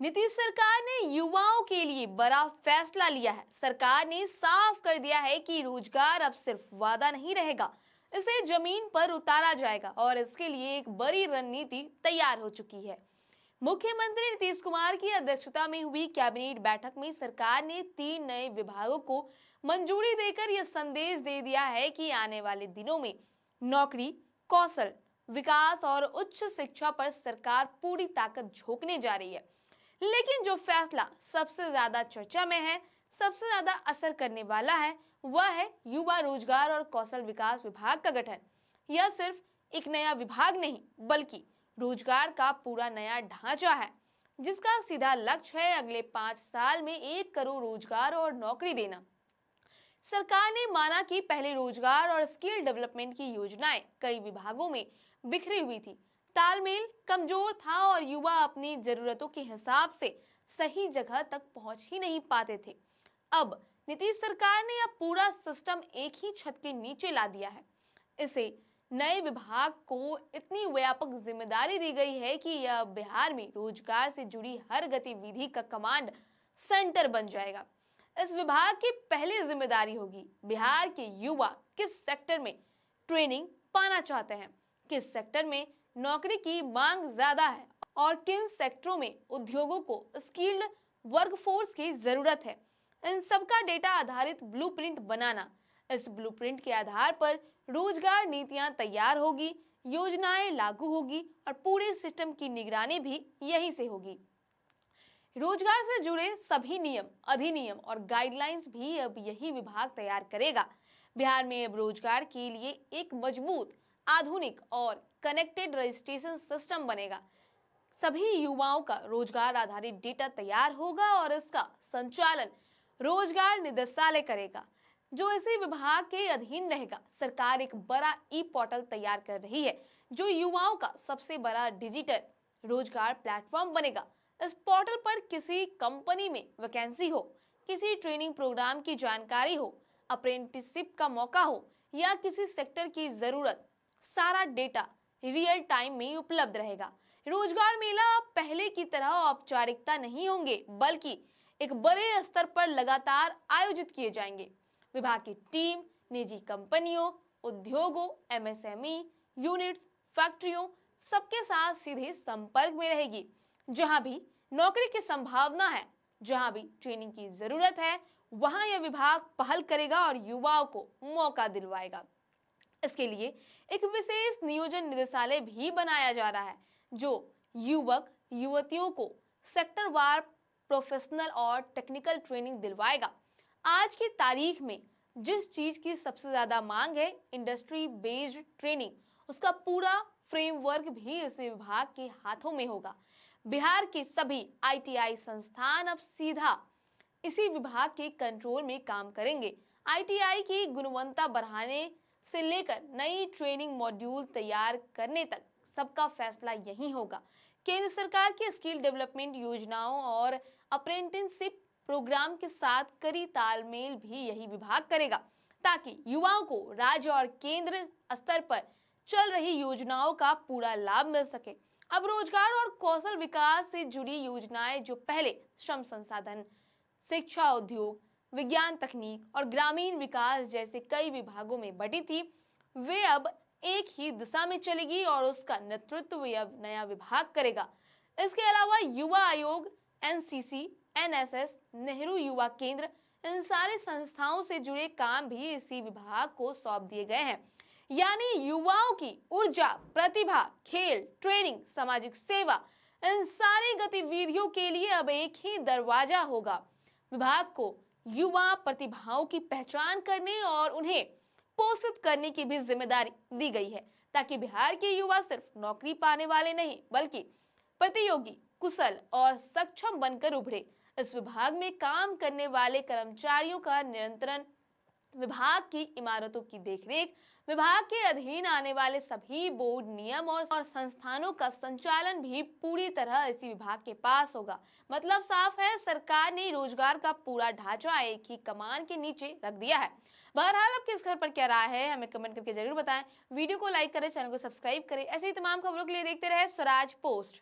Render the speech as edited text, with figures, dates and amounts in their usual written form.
नीतीश सरकार ने युवाओं के लिए बड़ा फैसला लिया है। सरकार ने साफ कर दिया है कि रोजगार अब सिर्फ वादा नहीं रहेगा, इसे जमीन पर उतारा जाएगा और इसके लिए एक बड़ी रणनीति तैयार हो चुकी है। मुख्यमंत्री नीतीश कुमार की अध्यक्षता में हुई कैबिनेट बैठक में सरकार ने 3 नए विभागों को मंजूरी देकर यह संदेश दे दिया है कि आने वाले दिनों में नौकरी, कौशल विकास और उच्च शिक्षा पर सरकार पूरी ताकत झोंकने जा रही है। लेकिन जो फैसला सबसे ज्यादा चर्चा में है, सबसे ज्यादा असर करने वाला है, वह है युवा रोजगार और कौशल विकास विभाग का गठन। यह सिर्फ एक नया विभाग नहीं, बल्कि रोजगार का पूरा नया ढांचा है, जिसका सीधा लक्ष्य है अगले 5 साल में 1 करोड़ रोजगार और नौकरी देना। सरकार ने माना कि पहले रोजगार और स्किल डेवलपमेंट की योजनाएं कई विभागों में बिखरी हुई थी, तालमेल कमजोर था और युवा अपनी जरूरतों के हिसाब से सही जगह तक पहुंच ही नहीं पाते थे। अब नीतीश सरकार ने अब पूरा सिस्टम एक ही छत के नीचे ला दिया है। इसे नए विभाग को इतनी व्यापक जिम्मेदारी दी गई है कि यह बिहार में रोजगार से जुड़ी हर गतिविधि का कमांड सेंटर बन जाएगा। इस विभाग की पहली जिम्मेदारी होगी बिहार के युवा किस सेक्टर में ट्रेनिंग पाना चाहते हैं, किस सेक्टर में नौकरी की मांग ज्यादा है और किन सेक्टरों में उद्योगों को स्किल्ड वर्कफोर्स की जरूरत है। इन सबका डेटा आधारित ब्लूप्रिंट बनाना। इस ब्लूप्रिंट के आधार पर रोजगार नीतियां तैयार होगी, योजनाएं लागू होगी और पूरे सिस्टम की निगरानी भी यहीं से होगी। रोजगार से जुड़े सभी नियम, अधिनियम और गाइडलाइंस भी अब यही विभाग तैयार करेगा। बिहार में अब रोजगार के लिए एक मजबूत, आधुनिक और कनेक्टेड रजिस्ट्रेशन सिस्टम बनेगा। सभी युवाओं का रोजगार आधारित डेटा तैयार होगा और इसका संचालन रोजगार निदेशालय करेगा, जो इसी विभाग के अधीन रहेगा। सरकार एक बड़ा ई पोर्टल तैयार कर रही है, जो युवाओं का सबसे बड़ा डिजिटल रोजगार प्लेटफॉर्म बनेगा। इस पोर्टल पर किसी कंपनी में वैकेंसी हो, किसी ट्रेनिंग प्रोग्राम की जानकारी हो, अप्रेंटिसशिप का मौका हो या किसी सेक्टर की जरूरत, सारा डेटा रियल टाइम में उपलब्ध रहेगा। रोजगार मेला अब पहले की तरह औपचारिकता नहीं होंगे, बल्कि एक बड़े स्तर पर लगातार आयोजित किए जाएंगे। विभाग की टीम निजी कंपनियों, उद्योगों, एमएसएमई यूनिट्स, फैक्ट्रियों सबके साथ सीधे संपर्क में रहेगी। जहां भी नौकरी की संभावना है, जहां भी ट्रेनिंग की जरूरत है, वहां यह विभाग पहल करेगा और युवाओं को मौका दिलवाएगा। इसके लिए एक विशेष नियोजन निदेशालय भी बनाया जा रहा है, जो युवक युवतियों को सेक्टरवार प्रोफेशनल और टेक्निकल ट्रेनिंग दिलवाएगा। आज की तारीख में जिस चीज की सबसे ज्यादा मांग है, इंडस्ट्री बेस्ड ट्रेनिंग, उसका पूरा फ्रेमवर्क भी इस विभाग के हाथों में होगा। बिहार के सभी आईटीआई संस्थान अब सीधा इसी विभाग के कंट्रोल में काम करेंगे। आईटीआई की गुणवत्ता बढ़ाने से लेकर नई ट्रेनिंग मॉड्यूल तैयार करने तक सबका फैसला यहीं होगा। केंद्र सरकार की स्किल डेवलपमेंट योजनाओं और अप्रेंटिसशिप प्रोग्राम के साथ कड़ी तालमेल भी यही विभाग करेगा, ताकि युवाओं को राज्य और केंद्र स्तर पर चल रही योजनाओं का पूरा लाभ मिल सके। अब रोजगार और कौशल विकास से जुड़ी योजनाएं जो पहले श्रम संसाधन, शिक्षा, उद्योग, विज्ञान तकनीक और ग्रामीण विकास जैसे कई विभागों में बटी थी, वे अब एक ही दिशा में चलेगी और उसका नेतृत्व यह नया विभाग करेगा। इसके अलावा युवा आयोग, एनसीसी, एनएसएस, नेहरू युवा केंद्र, इन सारी संस्थाओं से जुड़े काम भी इसी विभाग को सौंप दिए गए हैं। यानी युवाओं की ऊर्जा, प्रतिभा, खेल, ट्रेनिंग, सामाजिक सेवा, इन सारी गतिविधियों के लिए अब एक ही दरवाजा होगा। विभाग को युवा प्रतिभाओं की पहचान करने और उन्हें पोषित करने की भी जिम्मेदारी दी गई है, ताकि बिहार के युवा सिर्फ नौकरी पाने वाले नहीं, बल्कि प्रतियोगी, कुशल और सक्षम बनकर उभरे। इस विभाग में काम करने वाले कर्मचारियों का नियंत्रण, विभाग की इमारतों की देखरेख, विभाग के अधीन आने वाले सभी बोर्ड, नियम और संस्थानों का संचालन भी पूरी तरह इसी विभाग के पास होगा। मतलब साफ है, सरकार ने रोजगार का पूरा ढांचा एक ही कमान के नीचे रख दिया है। बहरहाल आपके इस खबर पर क्या राय है, हमें कमेंट करके जरूर बताएं। वीडियो को लाइक करें, चैनल को सब्सक्राइब करें। ऐसी तमाम खबरों के लिए देखते रहे स्वराज पोस्ट।